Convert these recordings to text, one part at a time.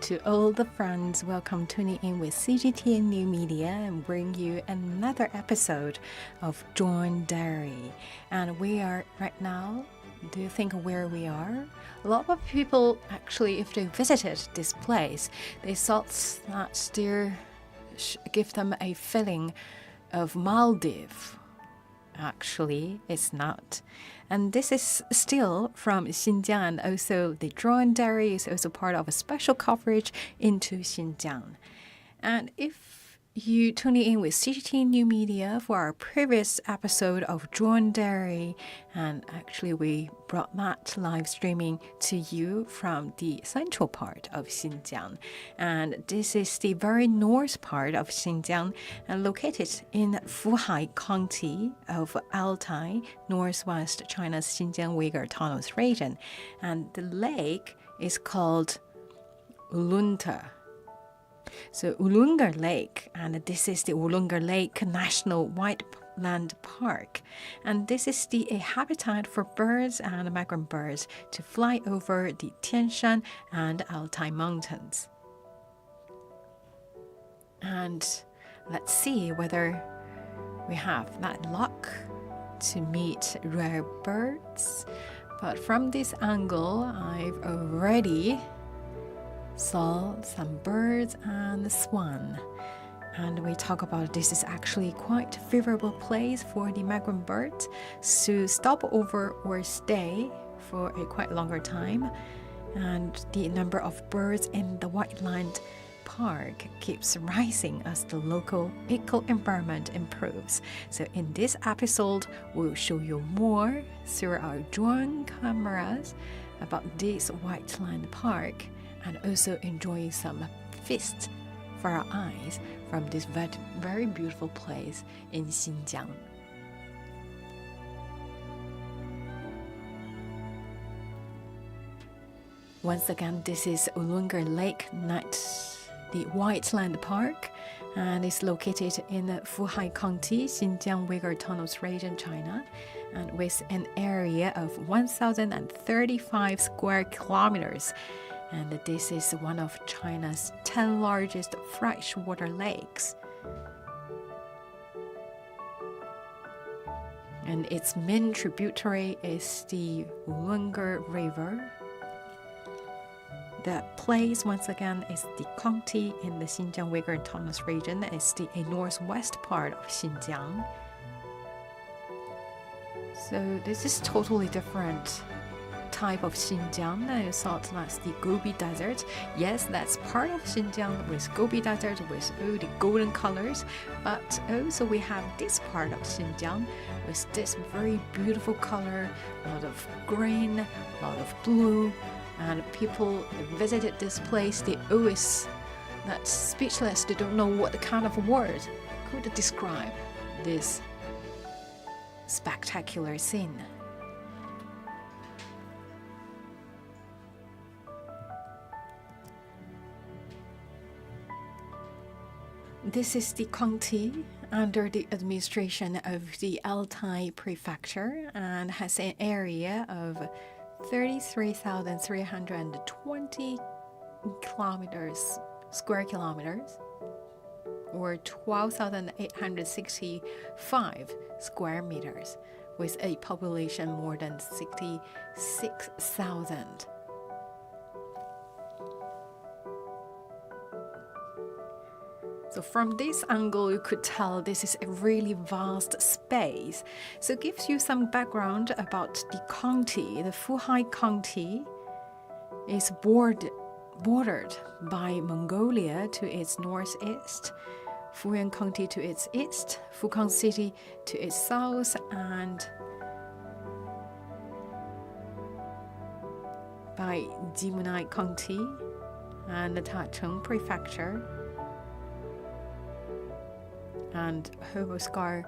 To all the friends, welcome tuning in with CGTN New Media and bring you another episode of Join Diary. And we are right now, do you think where we are? A lot of people actually, if they visited this place, they thought that there give them a feeling of Maldives. Actually, it's not. And this is still from Xinjiang, and also the Join Diary is also part of a special coverage into Xinjiang. And if you tune in with CGTN New Media for our previous episode of Join Diary, and actually we brought that live streaming to you from the central part of Xinjiang. And this is the very north part of Xinjiang and located in Fuhai County of Altay, northwest China's Xinjiang Uygur Autonomous Region. And the lake is called Ulungur. So Ulungur Lake, and this is the Ulungur Lake National Whiteland Park. And this is the habitat for birds and migrant birds to fly over the Tianshan and Altay mountains. And let's see whether we have that luck to meet rare birds. But from this angle, I've already saw some birds and swan. And we talk about this is actually quite favorable place for the migrant birds to stop over or stay for a quite longer time. And the number of birds in the Whiteland Park keeps rising as the local eco-environment improves. So in this episode, we'll show you more through our drone cameras about this Whiteland Park, and also enjoying some feast for our eyes from this very beautiful place in Xinjiang. Once again, this is Ulungur Lake, the Whiteland Park, and it's located in Fuhai County, Xinjiang Uygur Autonomous Region, China, and with an area of 1,035 square kilometers. And this is one of China's 10 largest freshwater lakes. And its main tributary is the Ulungur River. The place, once again, is the county in the Xinjiang Uygur Autonomous Region. It's the northwest part of Xinjiang. So this is totally different type of Xinjiang. I thought that's the Gooby Desert. Yes, that's part of Xinjiang with Gooby Desert with all the golden colors, but also we have this part of Xinjiang with this very beautiful color, a lot of green, a lot of blue, and people visited this place, they always not speechless, they don't know what kind of word could describe this spectacular scene. This is the county under the administration of the Altay prefecture and has an area of 33,320 square kilometers, or 12,865 square meters, with a population more than 66,000. So from this angle, you could tell this is a really vast space. So it gives you some background about the county. The Fuhai County is bordered by Mongolia to its northeast, Fuhai County to its east, Fuhai City to its south, and by Jimunai County and the Tacheng Prefecture, and Hoboskar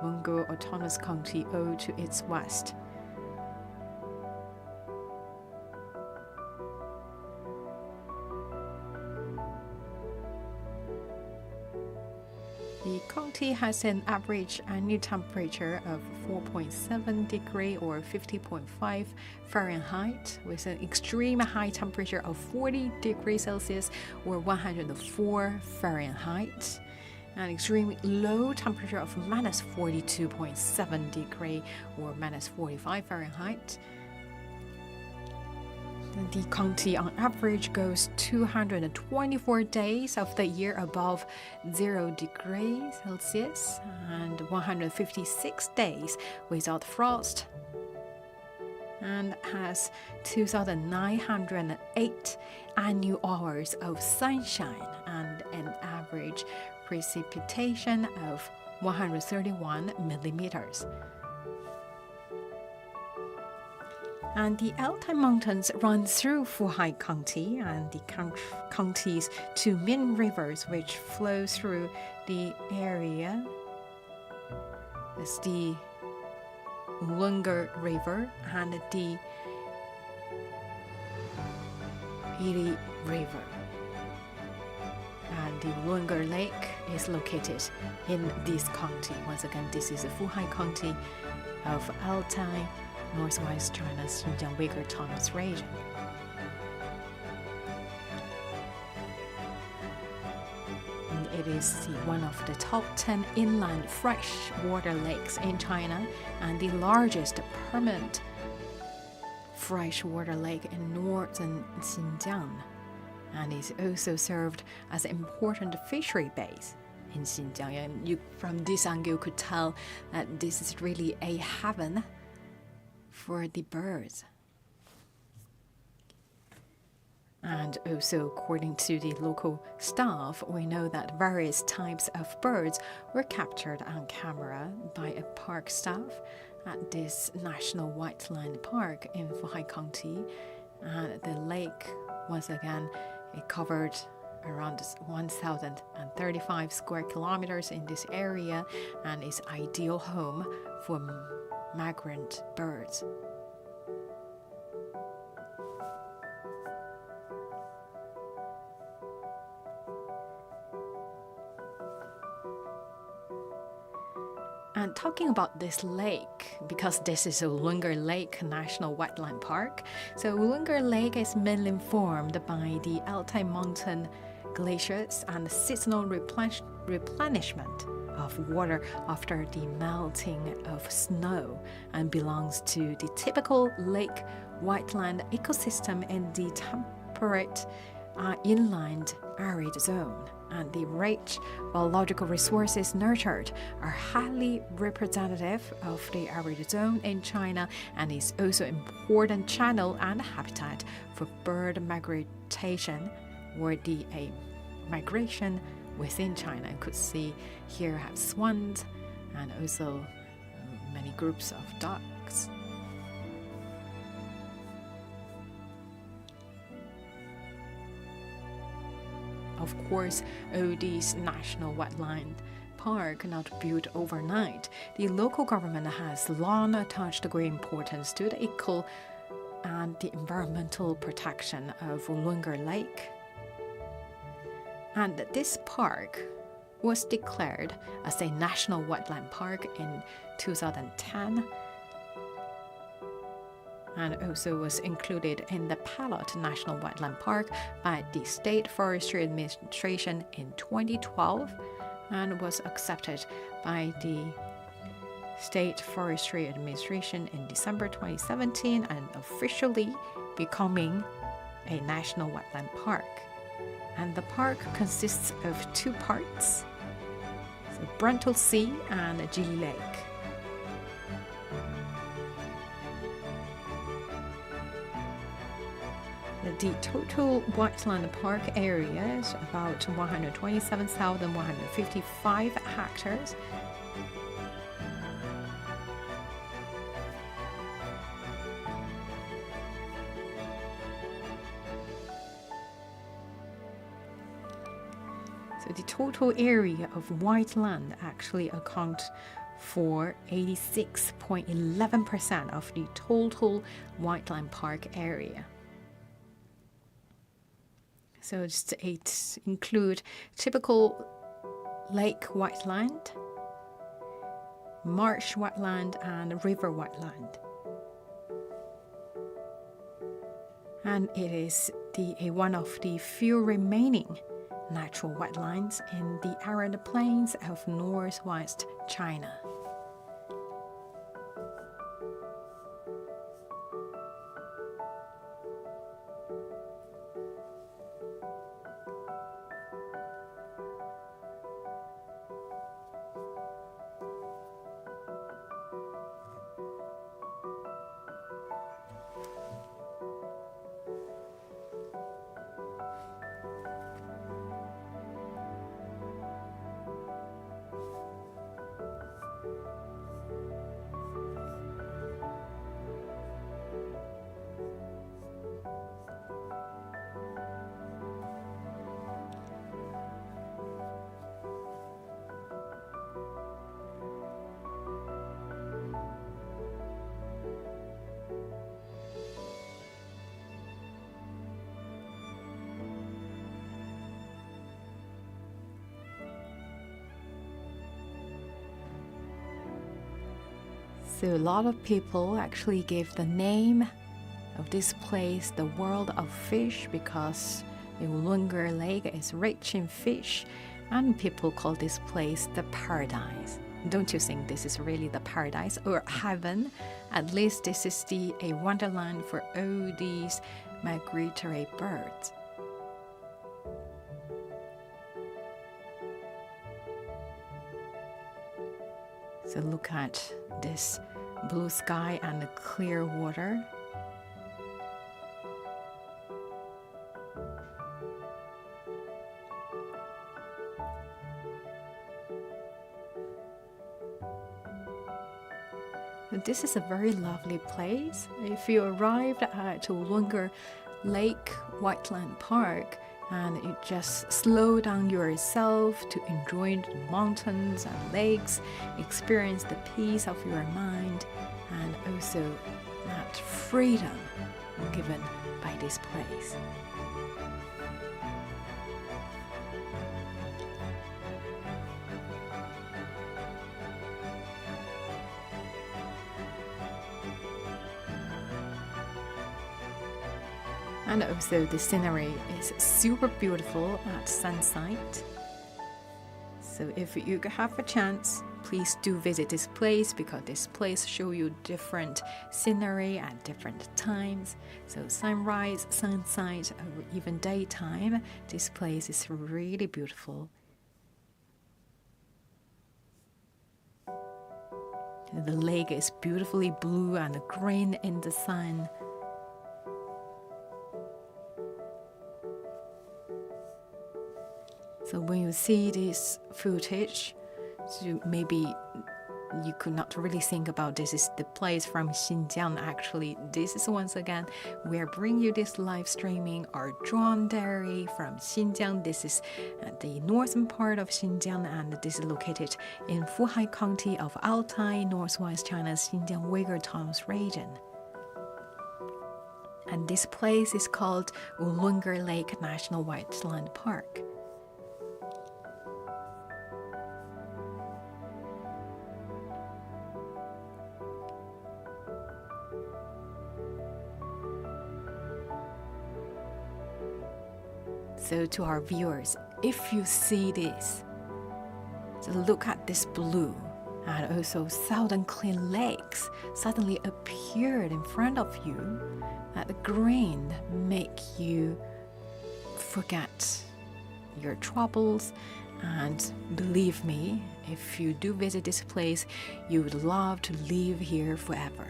Mongol Autonomous County all to its west. The County has an average annual temperature of 4.7 degree or 50.5 Fahrenheit, with an extreme high temperature of 40 degrees Celsius or 104 Fahrenheit, and extremely low temperature of minus 42.7 degree or minus 45 Fahrenheit. The county on average goes 224 days of the year above 0 degrees Celsius and 156 days without frost, and has 2,908 annual hours of sunshine and an average precipitation of 131 millimeters. And the Altay Mountains run through Fuhai County and the county's two main rivers which flow through the area. It's the Ulungur River and the Uygur River. And the Ulungur Lake is located in this county. Once again, this is the Fuhai County of Altay, northwest China's Xinjiang Uygur Autonomous Region. And it is one of the top 10 inland freshwater lakes in China and the largest permanent freshwater lake in northern Xinjiang, and is also served as an important fishery base in Xinjiang. And from this angle, you could tell that this is really a haven for the birds. And also, according to the local staff, we know that various types of birds were captured on camera by a park staff at this National Whiteland Park in Fuhai County. And the lake, once again, it covered around 1,035 square kilometers in this area and is ideal home for migrant birds. And talking about this lake, because this is Ulungur Lake National Wetland Park, so Ulungur Lake is mainly formed by the Altay Mountain glaciers and seasonal replenishment of water after the melting of snow, and belongs to the typical lake Whiteland ecosystem in the temperate inland arid zone. And the rich biological resources nurtured are highly representative of the arid zone in China, and is also an important channel and habitat for bird migration or the migration within China. You could see here have swans and also many groups of ducks. Of course, all these national wetland park not built overnight. The local government has long attached great importance to the eco and the environmental protection of Ulungur Lake. And this park was declared as a national wetland park in 2010, and also was included in the pilot National Wetland Park by the State Forestry Administration in 2012, and was accepted by the State Forestry Administration in December 2017 and officially becoming a national wetland park. And the park consists of two parts, so Brental Sea and Jili Lake. The total Whiteland Park area is about 127,155 hectares. So the total area of Whiteland actually accounts for 86.11% of the total Whiteland Park area. So it include typical lake wetland, marsh wetland, and river wetland. And it is one of the few remaining natural wetlands in the arid plains of northwest China. So a lot of people actually gave the name of this place the world of fish because the Ulungur Lake is rich in fish, and people call this place the paradise. Don't you think this is really the paradise or heaven? At least this is a wonderland for all these migratory birds. So look at this blue sky and the clear water. This is a very lovely place. If you arrived at Ulungur Lake Whiteland Park and you just slow down yourself to enjoy the mountains and lakes, experience the peace of your mind, and also that freedom given by this place. And also the scenery is super beautiful at sunset. So if you have a chance, please do visit this place because this place shows you different scenery at different times. So sunrise, sunset, or even daytime, this place is really beautiful. The lake is beautifully blue and green in the sun. So when you see this footage, so maybe you could not really think about this is the place from Xinjiang. Actually, this is once again, we are bringing you this live streaming our Zhuang Dairy from Xinjiang. This is the northern part of Xinjiang, and this is located in Fuhai County of Altay, northwest China's Xinjiang Uygur Autonomous region. And this place is called Ulungur Lake National Wetland Park. So to our viewers, if you see this, so look at this blue, and also southern clean lakes suddenly appeared in front of you. That the green make you forget your troubles, and believe me, if you do visit this place, you would love to live here forever.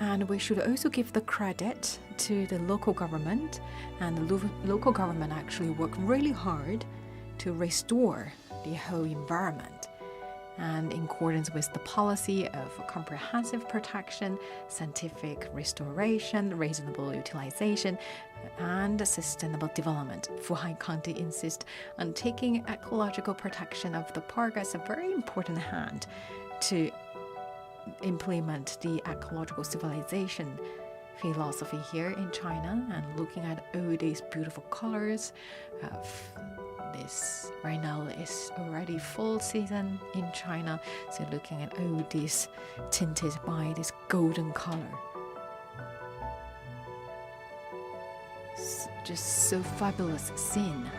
And we should also give the credit to the local government, and the local government actually worked really hard to restore the whole environment. And in accordance with the policy of comprehensive protection, scientific restoration, reasonable utilization, and sustainable development, Fuhai County insists on taking ecological protection of the park as a very important hand to implement the ecological civilization philosophy here in China, and looking at all these beautiful colors of this. Right now is already fall season in China, so looking at all these tinted by this golden color. It's just so fabulous scene.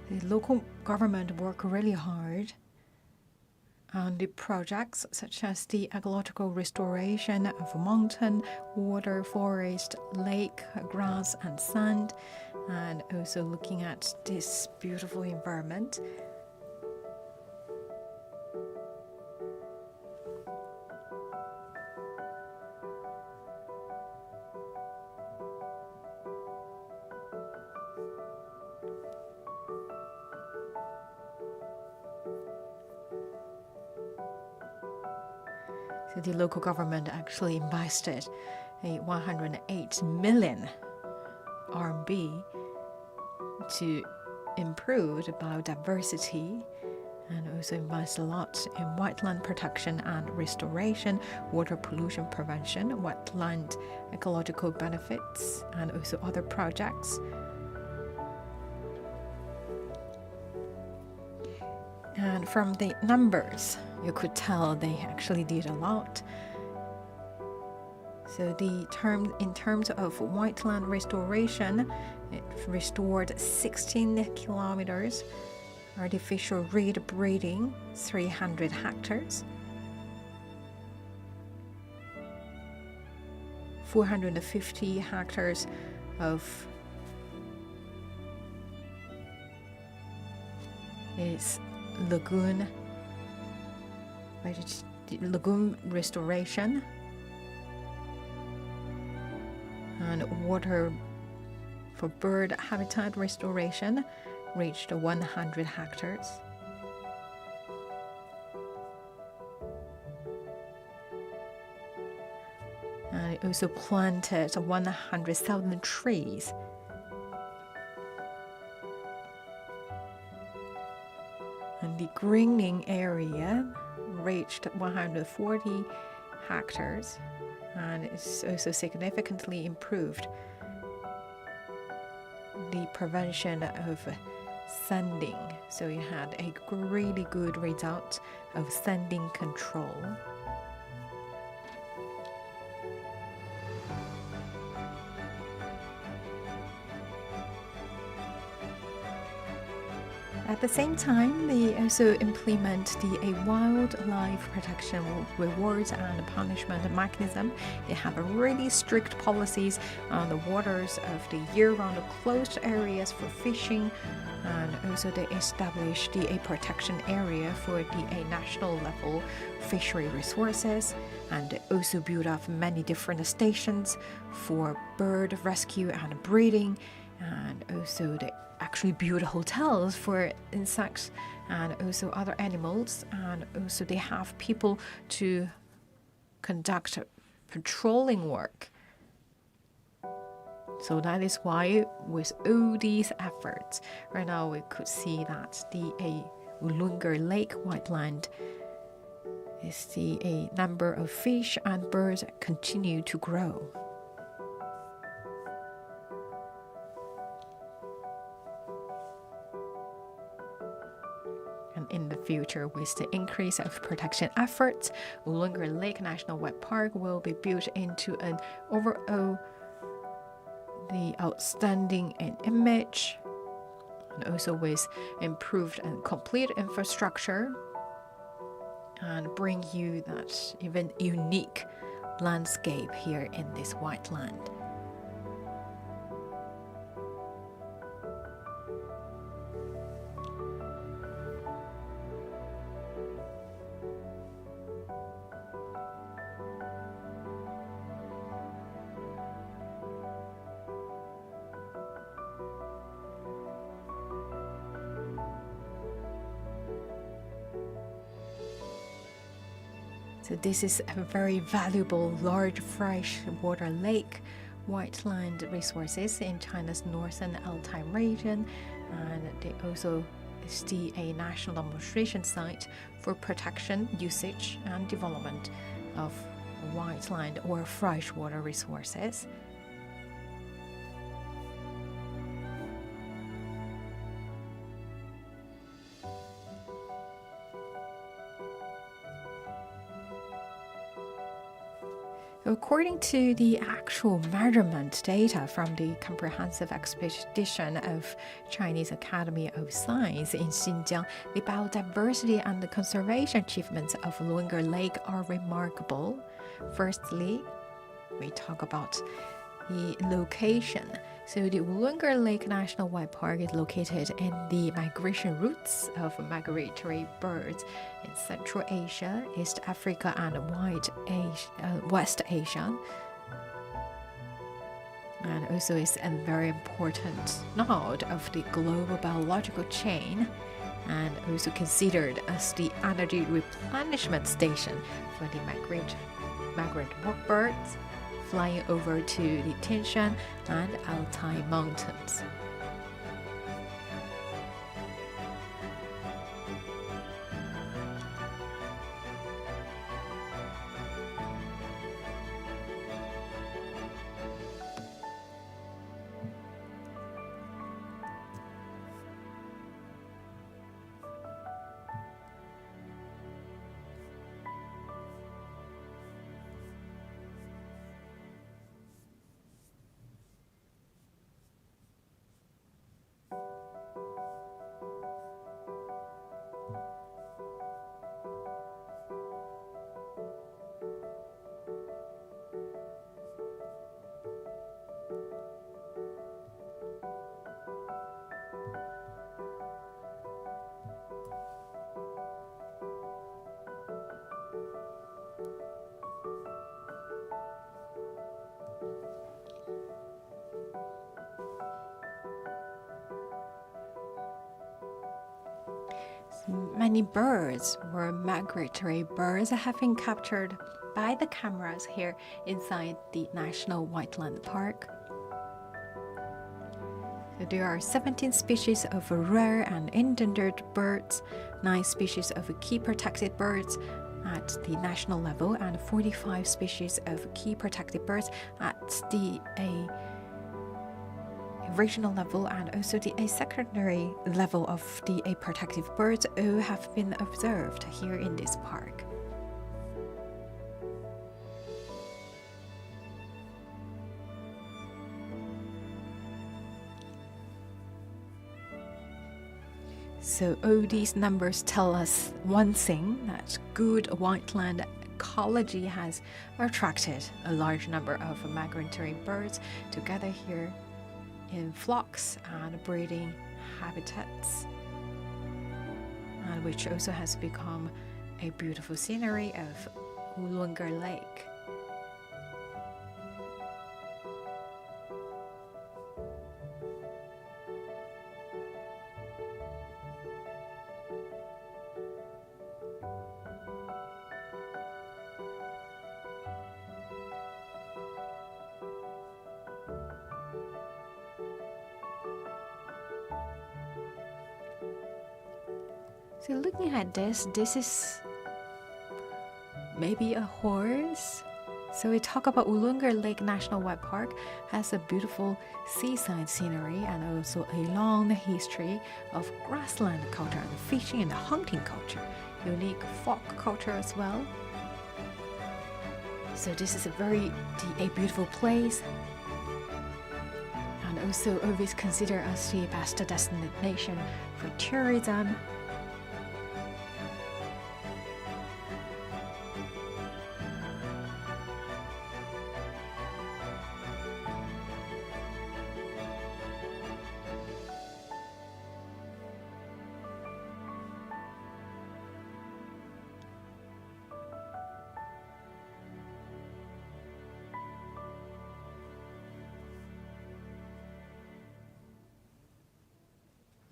The local government work really hard on the projects such as the ecological restoration of mountain, water, forest, lake, grass and sand, and also looking at this beautiful environment. So the local government actually invested 108 million RMB to improve the biodiversity, and also invest a lot in wetland protection and restoration, water pollution prevention, wetland ecological benefits, and also other projects. And from the numbers, you could tell they actually did a lot. So in terms of wetland restoration, it restored 16 kilometers, artificial reed breeding 300 hectares, 450 hectares of is lagoon restoration, and water for bird habitat restoration reached 100 hectares. And it also planted 100,000 trees. And the greening area reached 140 hectares, and it's also significantly improved the prevention of sanding. So it had a really good result of sanding control. At the same time, they also implement a wildlife protection rewards and punishment mechanism. They have a really strict policies on the waters of the year-round closed areas for fishing, and also they established a protection area for the national level fishery resources, and also built up many different stations for bird rescue and breeding, and also they actually build hotels for insects and also other animals, and also they have people to conduct patrolling work. So that is why with all these efforts, right now we could see that the Ulungur Lake Whiteland is the number of fish and birds continue to grow. In the future, with the increase of protection efforts, Ulungur Lake National Wet Park will be built into an overall the outstanding image, and also with improved and complete infrastructure, and bring you that even unique landscape here in this Whiteland. So this is a very valuable large freshwater lake, Whiteland resources in China's northern Altai region, and they also is a national demonstration site for protection, usage, and development of Whiteland or freshwater resources. According to the actual measurement data from the comprehensive expedition of Chinese Academy of Science in Xinjiang, the biodiversity and the conservation achievements of Ulungur Lake are remarkable. Firstly, we talk about the location. So the Ulungur Lake National White Park is located in the migration routes of migratory birds in Central Asia, East Africa, and West Asia. And also is a very important node of the global biological chain, and also considered as the energy replenishment station for the migrant birds flying over to the Tianshan and Altay mountains. Many birds or migratory birds have been captured by the cameras here inside the National Whiteland Park. So there are 17 species of rare and endangered birds, 9 species of key protected birds at the national level, and 45 species of key protected birds at the regional level, and also the secondary level of the protective birds all have been observed here in this park. So all these numbers tell us one thing, that good Whiteland ecology has attracted a large number of migratory birds to gather here in flocks and breeding habitats, and which also has become a beautiful scenery of Ulungur Lake. So looking at this is maybe a horse. So we talk about Ulungur Lake National White Park has a beautiful seaside scenery and also a long history of grassland culture and fishing and hunting culture, unique folk culture as well. So this is a beautiful place, and also always considered as the best destination for tourism.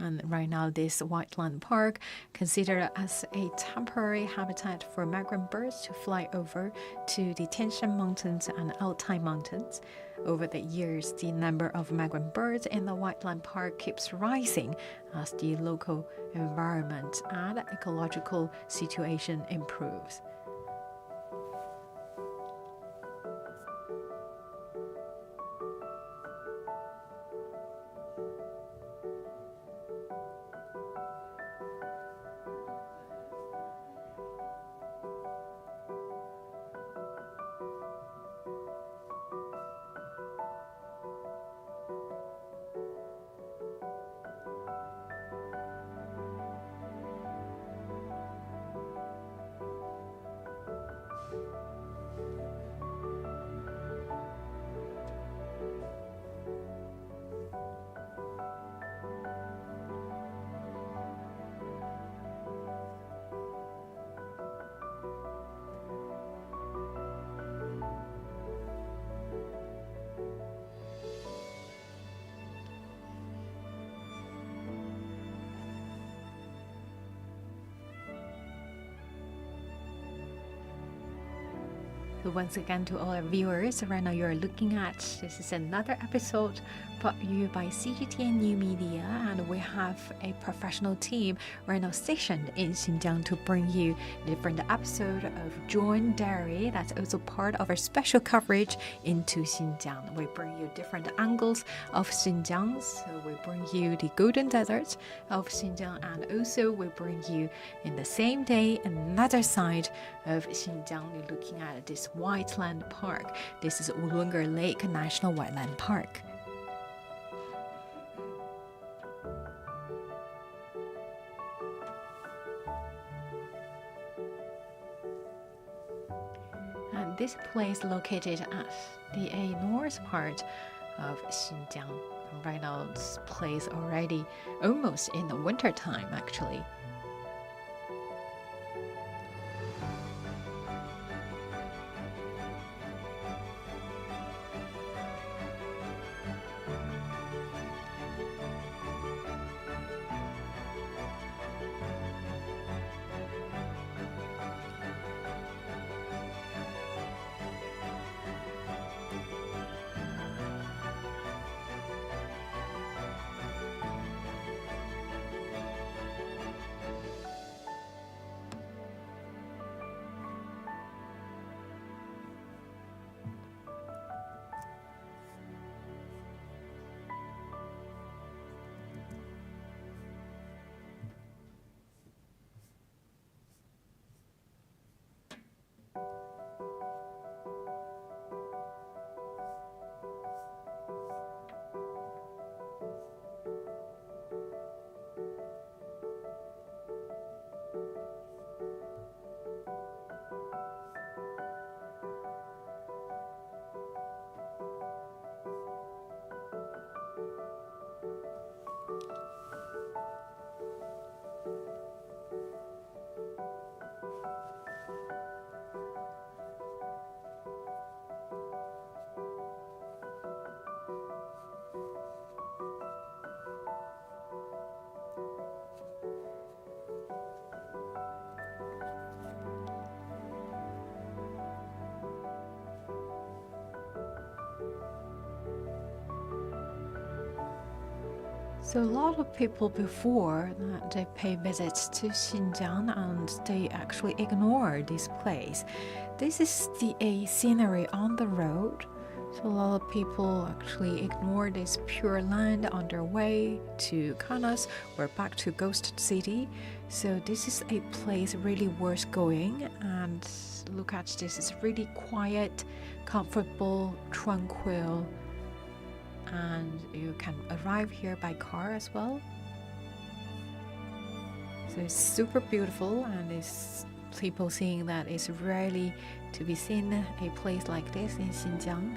And right now, this Whiteland Park, considered as a temporary habitat for migrant birds to fly over to the Tianshan Mountains and Altay Mountains. Over the years, the number of migrant birds in the Whiteland Park keeps rising as the local environment and ecological situation improves. So once again, to all our viewers, right now you're looking at, this is another episode brought to you by CGTN New Media, and we have a professional team right now stationed in Xinjiang to bring you different episodes of Join Dairy. That's also part of our special coverage into Xinjiang. We bring you different angles of Xinjiang. So we bring you the Golden Desert of Xinjiang, and also we bring you in the same day another side of Xinjiang. We're looking at this Whiteland Park. This is Ulungur Lake National Wetland Park. And this place located at the north part of Xinjiang. Right now, this place already almost in the winter time, actually. So a lot of people before that they pay visits to Xinjiang and they actually ignore this place. This is the scenery on the road. So a lot of people actually ignore this pure land on their way to Kanas or back to Ghost City. So this is a place really worth going, and look at this, it's really quiet, comfortable, tranquil. And you can arrive here by car as well. So it's super beautiful, and it's people seeing that it's rarely to be seen a place like this in Xinjiang.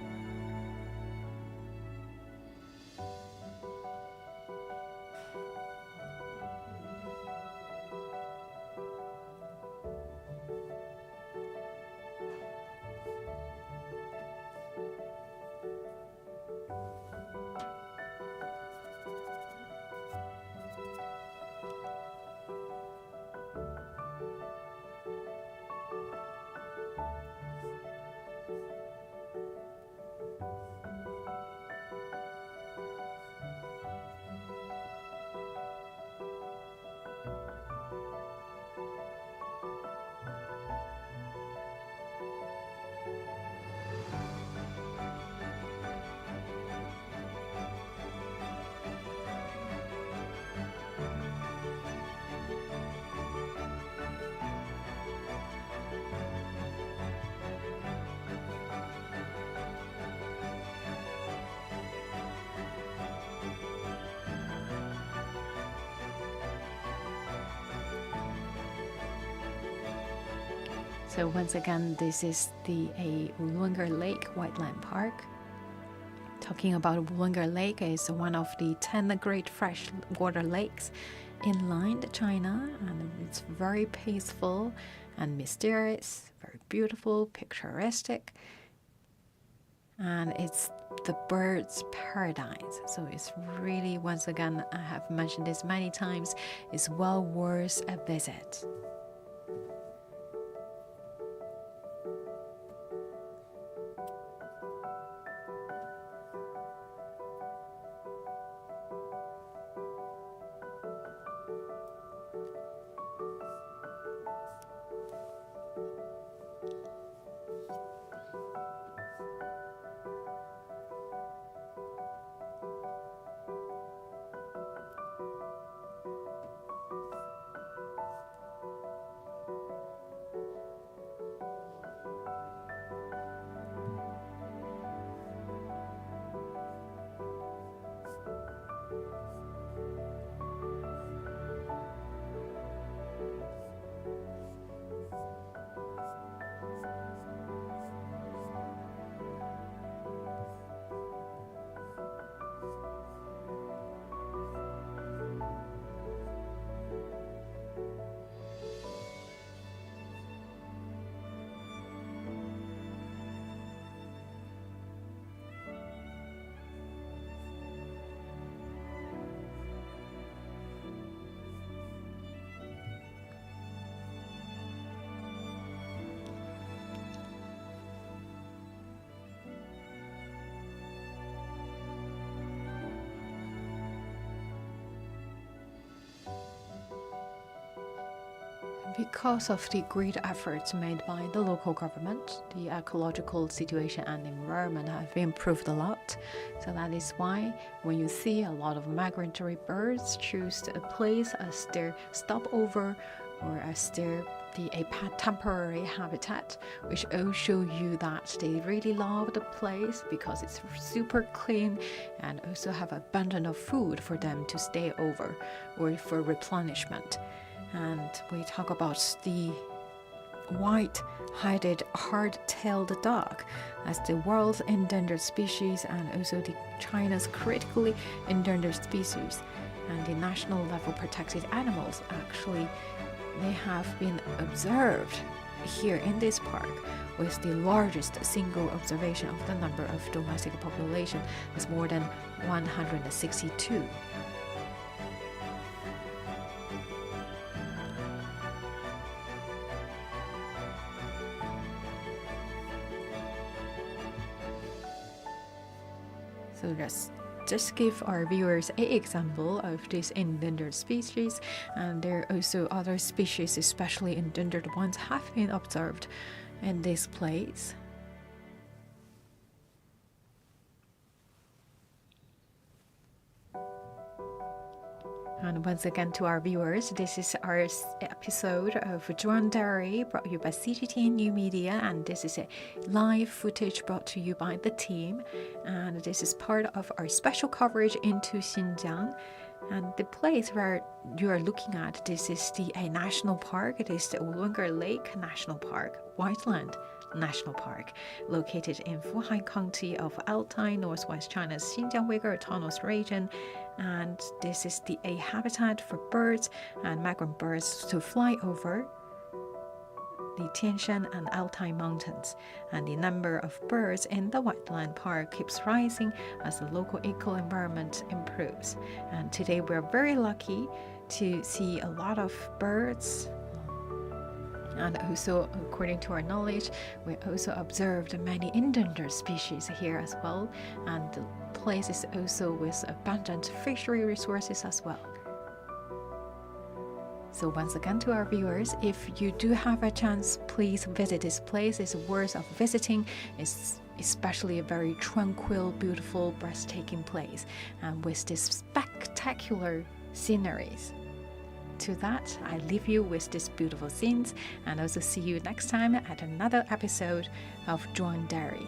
So once again, this is the Ulungur Lake Whiteland Park. Talking about Ulungur Lake, is one of the 10 great freshwater lakes inland China, and it's very peaceful and mysterious, very beautiful, picturesque, and it's the bird's paradise. So it's really, once again, I have mentioned this many times, it's well worth a visit. Because of the great efforts made by the local government, the ecological situation and environment have improved a lot. So that is why when you see a lot of migratory birds choose a place as their stopover or as their temporary habitat, which all show you that they really love the place because it's super clean and also have abundant of food for them to stay over or for replenishment. And we talk about the white-headed hard-tailed duck as the world's endangered species and also the China's critically endangered species. And the national level protected animals, actually, they have been observed here in this park with the largest single observation of the number of domestic population. It's more than 162. So let's just give our viewers an example of this endangered species, and there are also other species, especially endangered ones, have been observed in this place. And once again, to our viewers, this is our episode of Zhuang Diary, brought to you by CGTN New Media, and this is a live footage brought to you by the team. And this is part of our special coverage into Xinjiang. And the place where you are looking at, this is a national park. It is the Ulungur Lake National Park, Whiteland National Park, located in Fuhai County of Altay, northwest China's Xinjiang Uygur Autonomous Region. And this is a habitat for birds and migrant birds to fly over the Tianshan and Altay mountains. And the number of birds in the Whiteland Park keeps rising as the local eco-environment improves. And today we're very lucky to see a lot of birds. And also, according to our knowledge, we also observed many endangered species here as well. And the place is also with abundant fishery resources as well. So once again, to our viewers, if you do have a chance, please visit this place. It's worth of visiting. It's especially a very tranquil, beautiful, breathtaking place, and with these spectacular sceneries. To that, I leave you with these beautiful scenes, and also see you next time at another episode of Zhuang Diary.